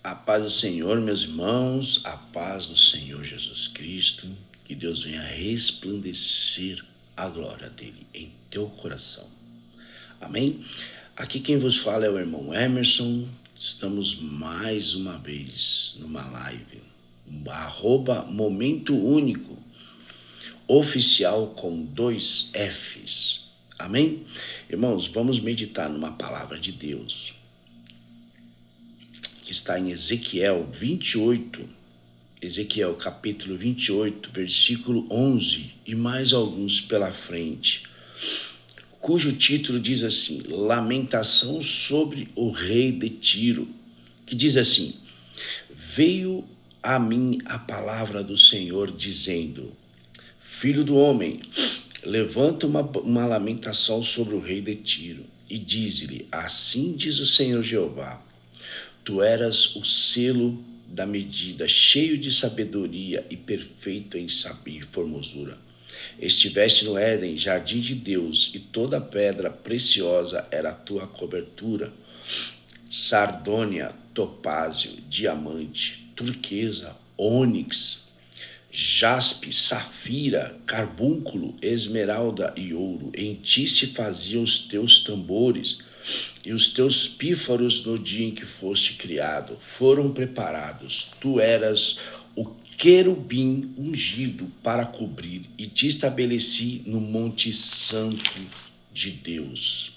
A paz do Senhor, meus irmãos, a paz do Senhor Jesus Cristo, que Deus venha resplandecer a glória dele em teu coração. Amém? Aqui quem vos fala é o irmão Emerson. Estamos mais uma vez numa live, @momento único, oficial com 2 Fs. Amém? Irmãos, vamos meditar numa palavra de Deus que está em Ezequiel 28, Ezequiel capítulo 28, versículo 11 e mais alguns pela frente, cujo título diz assim: Lamentação sobre o rei de Tiro, que diz assim: Veio a mim a palavra do Senhor dizendo: Filho do homem, levanta uma lamentação sobre o rei de Tiro e diz-lhe: Assim diz o Senhor Jeová, tu eras o selo da medida, cheio de sabedoria e perfeito em saber e formosura. Estiveste no Éden, jardim de Deus, e toda pedra preciosa era a tua cobertura: sardônia, topázio, diamante, turquesa, ônix, jaspe, safira, carbúnculo, esmeralda e ouro. Em ti se faziam os teus tambores, e os teus pífaros no dia em que foste criado foram preparados. Tu eras o querubim ungido para cobrir, e te estabeleci no monte santo de Deus.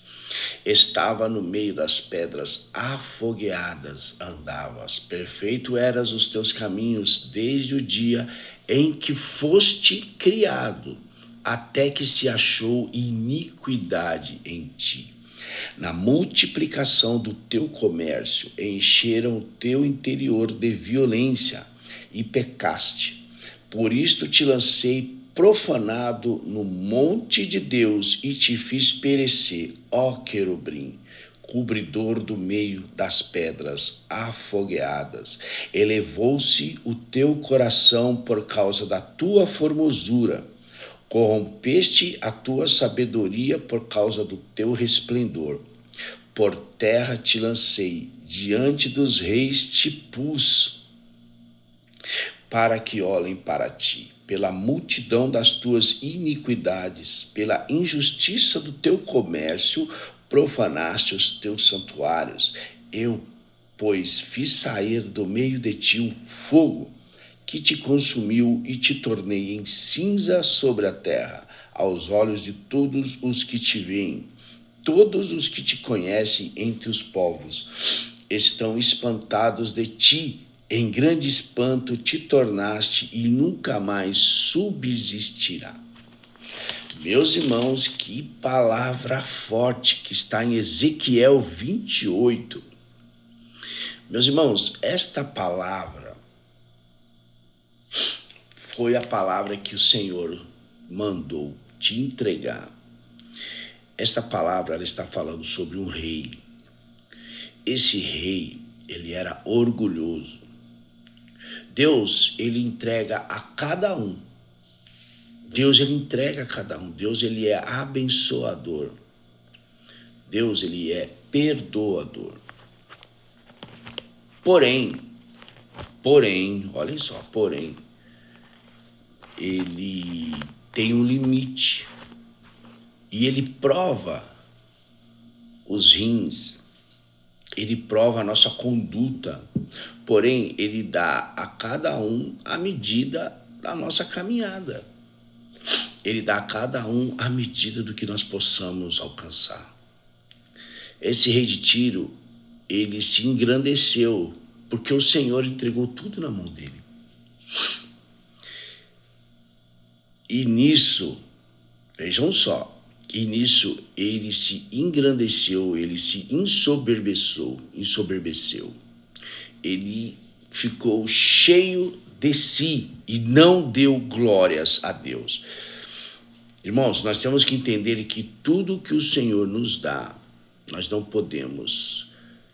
Estava no meio das pedras afogueadas, andavas. Perfeito eras os teus caminhos desde o dia em que foste criado, até que se achou iniquidade em ti. Na multiplicação do teu comércio, encheram o teu interior de violência e pecaste. Por isto te lancei profanado no monte de Deus e te fiz perecer, ó querubim, cobridor do meio das pedras afogueadas. Elevou-se o teu coração por causa da tua formosura. Corrompeste a tua sabedoria por causa do teu resplendor. Por terra te lancei, diante dos reis te pus, para que olhem para ti. Pela multidão das tuas iniquidades, pela injustiça do teu comércio, profanaste os teus santuários. Eu, pois, fiz sair do meio de ti um fogo que te consumiu e te tornei em cinza sobre a terra, aos olhos de todos os que te veem. Todos os que te conhecem entre os povos estão espantados de ti. Em grande espanto te tornaste e nunca mais subsistirá. Meus irmãos, que palavra forte que está em Ezequiel 28. Meus irmãos, esta palavra foi a palavra que o Senhor mandou te entregar. Esta palavra ela está falando sobre um rei. Esse rei, ele era orgulhoso. Deus, ele entrega a cada um. Deus, ele entrega a cada um. Deus, ele é abençoador. Deus, ele é perdoador. Porém, olhem só, ele tem um limite. E ele prova os rins, ele prova a nossa conduta. Porém, ele dá a cada um a medida da nossa caminhada. Ele dá a cada um a medida do que nós possamos alcançar. Esse rei de Tiro, ele se engrandeceu, porque o Senhor entregou tudo na mão dele. E nisso, vejam só, ele se engrandeceu, ele se ensoberbeceu. Ele ficou cheio de si e não deu glórias a Deus. Irmãos, nós temos que entender que tudo que o Senhor nos dá, nós não podemos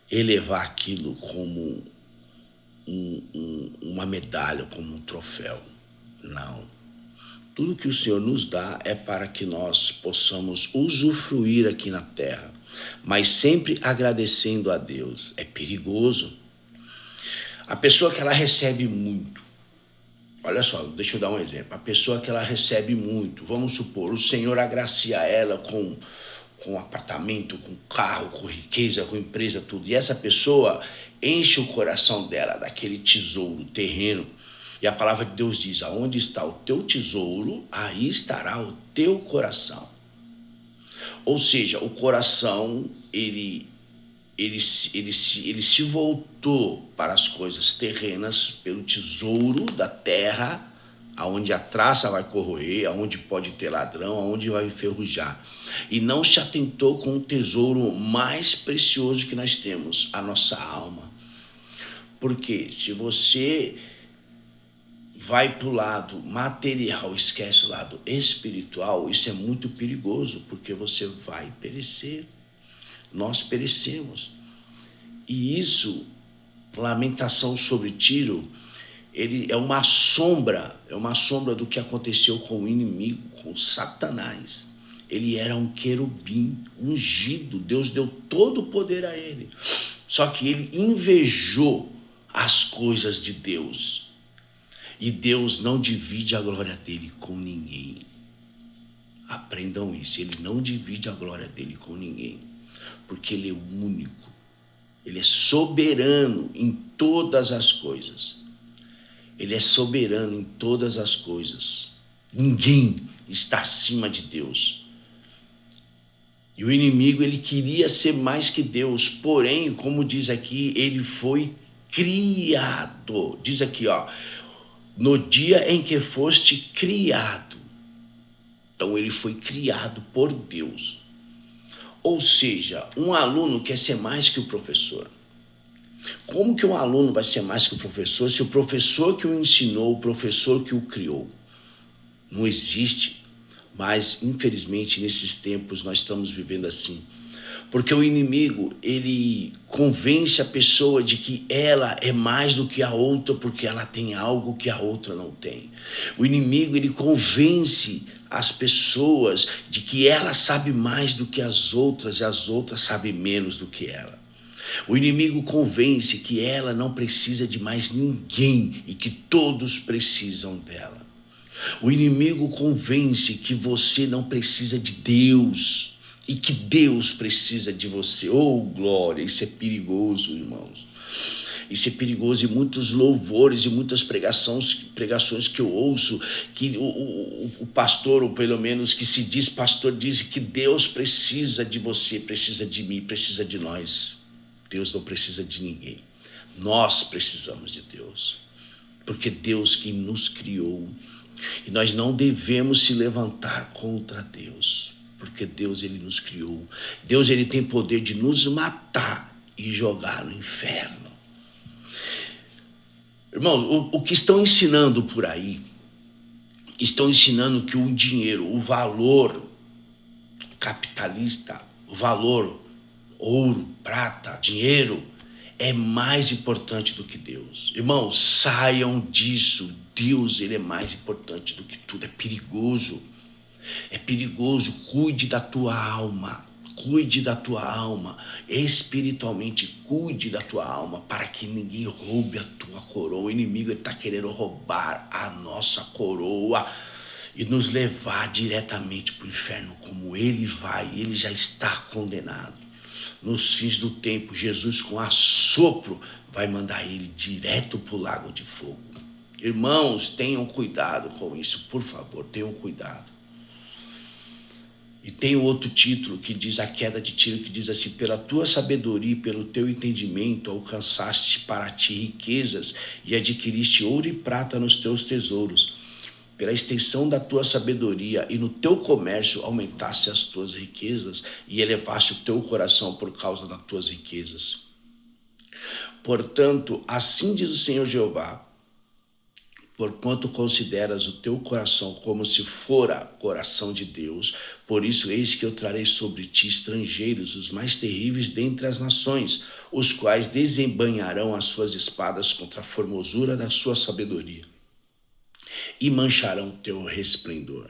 elevar aquilo como uma medalha, como um troféu. Não. Tudo que o Senhor nos dá é para que nós possamos usufruir aqui na terra, mas sempre agradecendo a Deus. É perigoso. A pessoa que ela recebe muito, olha só, deixa eu dar um exemplo. A pessoa que ela recebe muito, vamos supor, o Senhor agracia ela com apartamento, com carro, com riqueza, com empresa, tudo. E essa pessoa enche o coração dela daquele tesouro terreno. E a palavra de Deus diz: aonde está o teu tesouro, aí estará o teu coração. Ou seja, o coração, ele se voltou para as coisas terrenas, pelo tesouro da terra, aonde a traça vai corroer, aonde pode ter ladrão, aonde vai enferrujar. E não se atentou com o tesouro mais precioso que nós temos, a nossa alma. Porque se você vai para o lado material, esquece o lado espiritual, isso é muito perigoso, porque você vai perecer. Nós perecemos. E isso, lamentação sobre Tiro, ele é uma sombra do que aconteceu com o inimigo, com Satanás. Ele era um querubim ungido, Deus deu todo o poder a ele. Só que ele invejou as coisas de Deus. E Deus não divide a glória dele com ninguém. Aprendam isso, ele não divide a glória dele com ninguém, porque ele é único. Ele é soberano em todas as coisas. Ele é soberano em todas as coisas. Ninguém está acima de Deus. E o inimigo, ele queria ser mais que Deus, porém, como diz aqui, ele foi criado. Diz aqui, ó, no dia em que foste criado. Então ele foi criado por Deus. Ou seja, um aluno quer ser mais que o professor. Como que um aluno vai ser mais que o professor se o professor que o ensinou, o professor que o criou? Não existe. Mas, infelizmente, nesses tempos nós estamos vivendo assim. Porque o inimigo, ele convence a pessoa de que ela é mais do que a outra porque ela tem algo que a outra não tem. O inimigo, ele convence as pessoas de que ela sabe mais do que as outras e as outras sabem menos do que ela. O inimigo convence que ela não precisa de mais ninguém e que todos precisam dela. O inimigo convence que você não precisa de Deus e que Deus precisa de você. Oh, glória, isso é perigoso, irmãos. Isso é perigoso, e muitos louvores e muitas pregações que eu ouço, que o pastor, ou pelo menos que se diz pastor, diz que Deus precisa de você, precisa de mim, precisa de nós. Deus não precisa de ninguém. Nós precisamos de Deus, porque Deus que nos criou. E nós não devemos se levantar contra Deus, porque Deus, ele nos criou. Deus, ele tem poder de nos matar e jogar no inferno. Irmão, o que estão ensinando por aí, estão ensinando que o dinheiro, o valor capitalista, o valor ouro, prata, dinheiro, é mais importante do que Deus. Irmãos, saiam disso. Deus, ele é mais importante do que tudo. É perigoso. É perigoso. Cuide da tua alma. Cuide da tua alma. Espiritualmente, cuide da tua alma para que ninguém roube a tua coroa. O inimigo está querendo roubar a nossa coroa e nos levar diretamente para o inferno, como ele vai. Ele já está condenado. Nos fins do tempo, Jesus com assopro vai mandar ele direto para o lago de fogo. Irmãos, tenham cuidado com isso, por favor, tenham cuidado. E tem outro título que diz, a queda de Tiro, que diz assim: pela tua sabedoria e pelo teu entendimento alcançaste para ti riquezas e adquiriste ouro e prata nos teus tesouros. Pela extensão da tua sabedoria e no teu comércio aumentaste as tuas riquezas e elevaste o teu coração por causa das tuas riquezas. Portanto, assim diz o Senhor Jeová, porquanto consideras o teu coração como se fora coração de Deus, por isso eis que eu trarei sobre ti estrangeiros, os mais terríveis dentre as nações, os quais desembainharão as suas espadas contra a formosura da sua sabedoria e mancharão teu resplendor.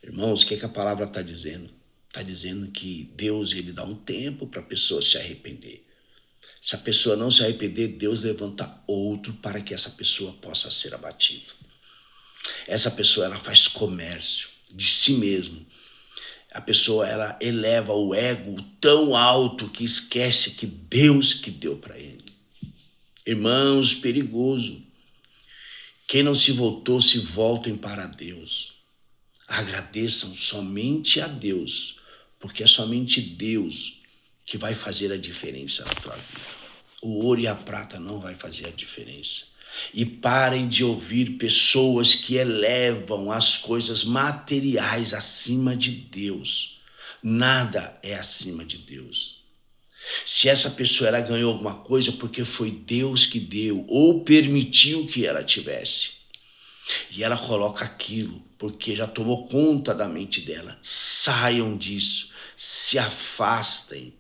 Irmãos, o que a palavra está dizendo? Está dizendo que Deus, ele dá um tempo para a pessoa se arrepender. Se a pessoa não se arrepender, Deus levanta outro para que essa pessoa possa ser abatida. Essa pessoa, ela faz comércio de si mesmo. A pessoa, ela eleva o ego tão alto que esquece que Deus que deu para ele. Irmãos, perigoso. Quem não se voltou, se voltem para Deus. Agradeçam somente a Deus, porque é somente Deus que vai fazer a diferença na tua vida. O ouro e a prata não vai fazer a diferença. E parem de ouvir pessoas que elevam as coisas materiais acima de Deus. Nada é acima de Deus. Se essa pessoa ela ganhou alguma coisa porque foi Deus que deu ou permitiu que ela tivesse. E ela coloca aquilo porque já tomou conta da mente dela. Saiam disso, se afastem.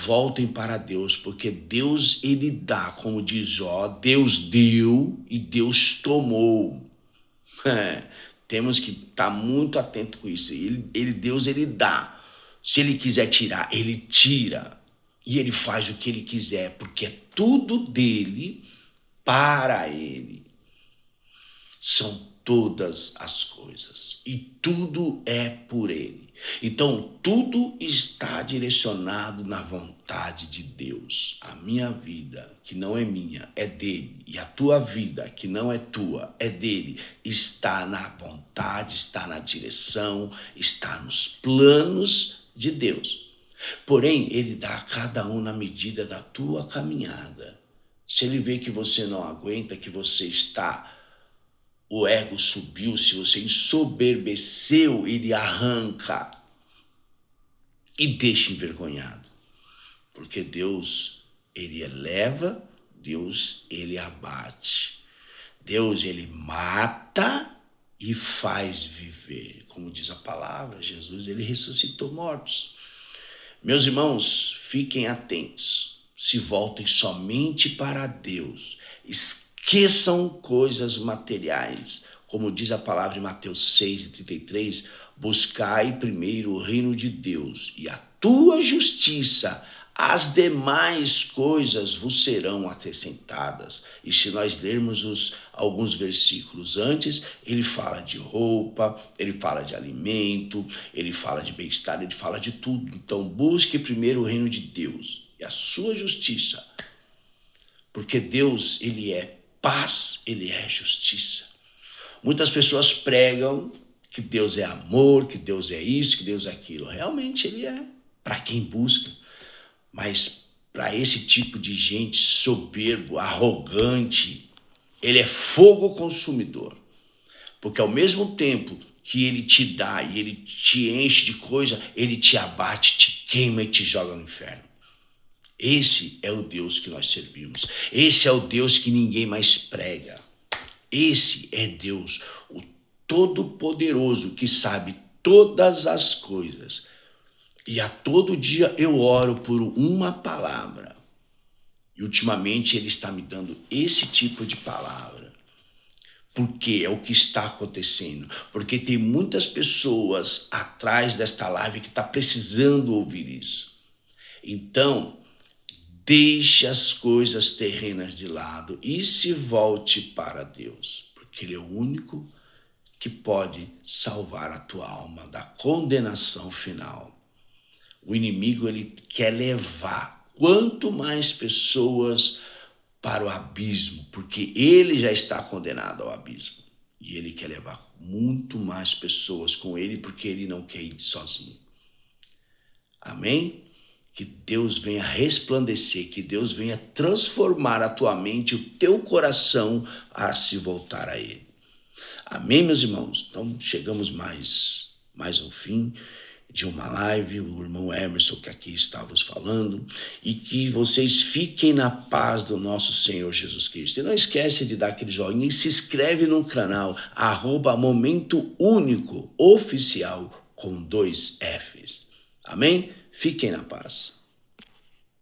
Voltem para Deus, porque Deus ele dá, como diz Jó, Deus deu e Deus tomou. Temos que estar muito atento com isso. Deus ele dá. Se ele quiser tirar, ele tira. E ele faz o que ele quiser, porque é tudo dele para ele. São todas as coisas e tudo é por ele. Então, tudo está direcionado na vontade de Deus. A minha vida, que não é minha, é dele. E a tua vida, que não é tua, é dele. Está na vontade, está na direção, está nos planos de Deus. Porém, ele dá a cada um na medida da tua caminhada. Se ele vê que você não aguenta, que você está... O ego subiu, se você ensoberbeceu, ele arranca e deixa envergonhado. Porque Deus, ele eleva, Deus, ele abate. Deus, ele mata e faz viver. Como diz a palavra, Jesus, ele ressuscitou mortos. Meus irmãos, fiquem atentos. Se voltem somente para Deus. Esqueçam coisas materiais. Como diz a palavra em Mateus 6:33, buscai primeiro o reino de Deus e a tua justiça, as demais coisas vos serão acrescentadas. E se nós lermos alguns versículos antes, ele fala de roupa, ele fala de alimento, ele fala de bem-estar, ele fala de tudo. Então busque primeiro o reino de Deus e a sua justiça, porque Deus, ele é paz, ele é justiça. Muitas pessoas pregam que Deus é amor, que Deus é isso, que Deus é aquilo. Realmente ele é, para quem busca. Mas para esse tipo de gente soberbo, arrogante, ele é fogo consumidor. Porque ao mesmo tempo que ele te dá e ele te enche de coisa, ele te abate, te queima e te joga no inferno. Esse é o Deus que nós servimos. Esse é o Deus que ninguém mais prega. Esse é Deus, o Todo-Poderoso, que sabe todas as coisas. E a todo dia eu oro por uma palavra. E ultimamente ele está me dando esse tipo de palavra. Porque é o que está acontecendo. Porque tem muitas pessoas atrás desta live que estão precisando ouvir isso. Então, deixe as coisas terrenas de lado e se volte para Deus, porque ele é o único que pode salvar a tua alma da condenação final. O inimigo, ele quer levar quanto mais pessoas para o abismo, porque ele já está condenado ao abismo. E ele quer levar muito mais pessoas com ele, porque ele não quer ir sozinho. Amém? Que Deus venha resplandecer, que Deus venha transformar a tua mente, o teu coração a se voltar a ele. Amém, meus irmãos? Então, chegamos mais ao fim de uma live, o irmão Emerson que aqui estávamos falando, e que vocês fiquem na paz do nosso Senhor Jesus Cristo. E não esquece de dar aquele joinha e se inscreve no canal, @Momento Único Oficial com 2 Fs. Amém? Fiquem na paz.